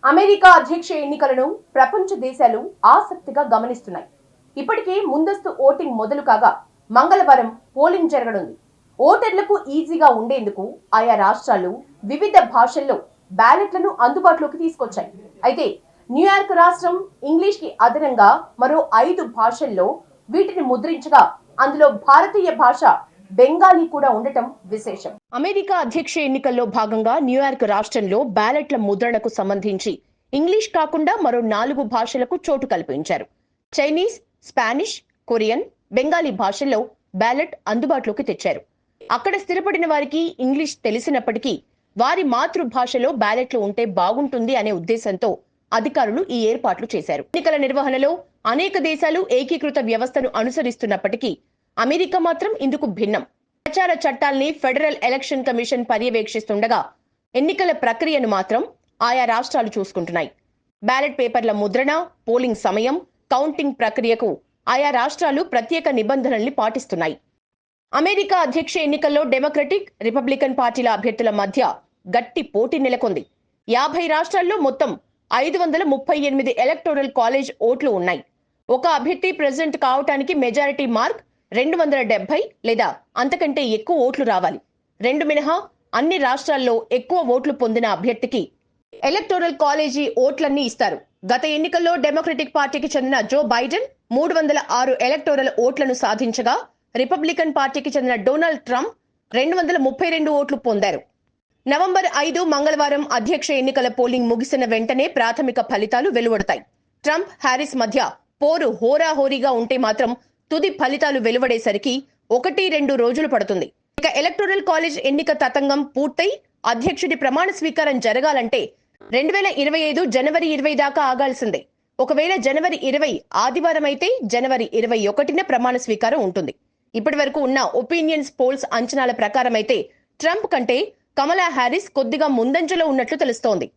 America అధ్యక్ష ఎన్నికలను ప్రపంచ దేశాలు ఆసక్తిగా గమనిస్తున్నాయి. ఇప్పటికే ముందస్తు ఓటింగ్ మొదలు కాగా మంగళవారం పోలింగ్ జరగనుంది. ఓటర్లకు ఈజీగా ఉండేందుకు ఆయా రాష్ట్రాలు వివిధ భాషల్లో బ్యాలెట్లను అందుబాటులోకి తీసుకొచ్చాయి. అయితే న్యూయార్క్ రాష్ట్రం ఇంగ్లీష్ కి అదనంగా మరో 5 భాషల్లో వీటిని ముద్రించగా అందులో భారతీయ భాష బెంగాలీ కూడా ఉండటం విశేషం. అమెరికా అధ్యక్ష ఎన్నికల్లో భాగంగా న్యూయార్క్ రాష్ట్రంలో బ్యాలెట్ల ముద్రణకు సంబంధించి ఇంగ్లీష్ కాకుండా మరో 4 భాషలకు చోటు కల్పించారు. చైనీస్, స్పానిష్, కొరియన్, బెంగాలీ భాషల్లో బ్యాలెట్ అందుబాటులోకి తెచ్చారు. అక్కడ స్థిరపడిన వారికి ఇంగ్లీష్ తెలిసినప్పటికీ వారి మాతృభాషలో బ్యాలెట్లు ఉంటే బాగుంటుంది అనే ఉద్దేశంతో అధికారులు ఈ ఏర్పాట్లు చేశారు. ఎన్నికల నిర్వహణలో అనేక దేశాలు ఏకీకృత వ్యవస్థను అనుసరిస్తున్నప్పటికీ అమెరికా మాత్రం ఇందుకు భిన్నం. ప్రచార చట్టాల్ని ఫెడరల్ ఎలక్షన్ కమిషన్ పర్యవేక్షిస్తుండగా ఎన్నికల ప్రక్రియను మాత్రం ఆయా రాష్ట్రాలు చూసుకుంటున్నాయి. బ్యాలెట్ పేపర్ల ముద్రణ, పోలింగ్ సమయం, కౌంటింగ్ ప్రక్రియకు ఆయా రాష్ట్రాలు ప్రత్యేక నిబంధనల్ని పాటిస్తున్నాయి. అమెరికా అధ్యక్ష ఎన్నికల్లో డెమోక్రటిక్, రిపబ్లికన్ పార్టీల అభ్యర్థుల మధ్య గట్టి పోటీ నెలకొంది. 50 రాష్ట్రాల్లో మొత్తం 538 ఎలక్టోరల్ కాలేజ్ ఓట్లు ఉన్నాయి. ఒక అభ్యర్థి ప్రెసిడెంట్ కావటానికి మెజారిటీ మార్క్ 270 లేదా అంతకంటే ఎక్కువ ఓట్లు రావాలి. 2 మినహా అన్ని రాష్ట్రాల్లో ఎక్కువ ఓట్లు పొందిన అభ్యర్థికి ఎలక్టోరల్ కాలేజీ ఓట్లన్నీ ఇస్తారు. గత ఎన్నికల్లో డెమోక్రటిక్ పార్టీకి చెందిన జో బైడెన్ 306 ఎలక్టోరల్ ఓట్లను సాధించగా రిపబ్లికన్ పార్టీకి చెందిన డొనాల్డ్ ట్రంప్ 232 ఓట్లు పొందారు. నవంబర్ 5 మంగళవారం అధ్యక్ష ఎన్నికల పోలింగ్ ముగిసిన వెంటనే ప్రాథమిక ఫలితాలు వెలువడతాయి. ట్రంప్, హ్యారిస్ మధ్య పోరు హోరాహోరీగా ఉంటే మాత్రం తుది ఫలితాలు వెలువడేసరికి 1-2 రోజులు పడుతుంది. ఇక ఎలక్టోరల్ కాలేజ్ ఎన్నిక తతంగం పూర్తయి అధ్యక్షుడి ప్రమాణ స్వీకారం జరగాలంటే 2025 జనవరి 20 దాకా ఆగాల్సిందే. ఒకవేళ జనవరి 20 ఆదివారం అయితే జనవరి 21న ప్రమాణ స్వీకారం ఉంటుంది. ఇప్పటి వరకు ఉన్న ఒపీనియన్స్ పోల్స్ అంచనాల ప్రకారం అయితే ట్రంప్ కంటే కమలా హ్యారిస్ కొద్దిగా ముందంజలో ఉన్నట్లు తెలుస్తోంది.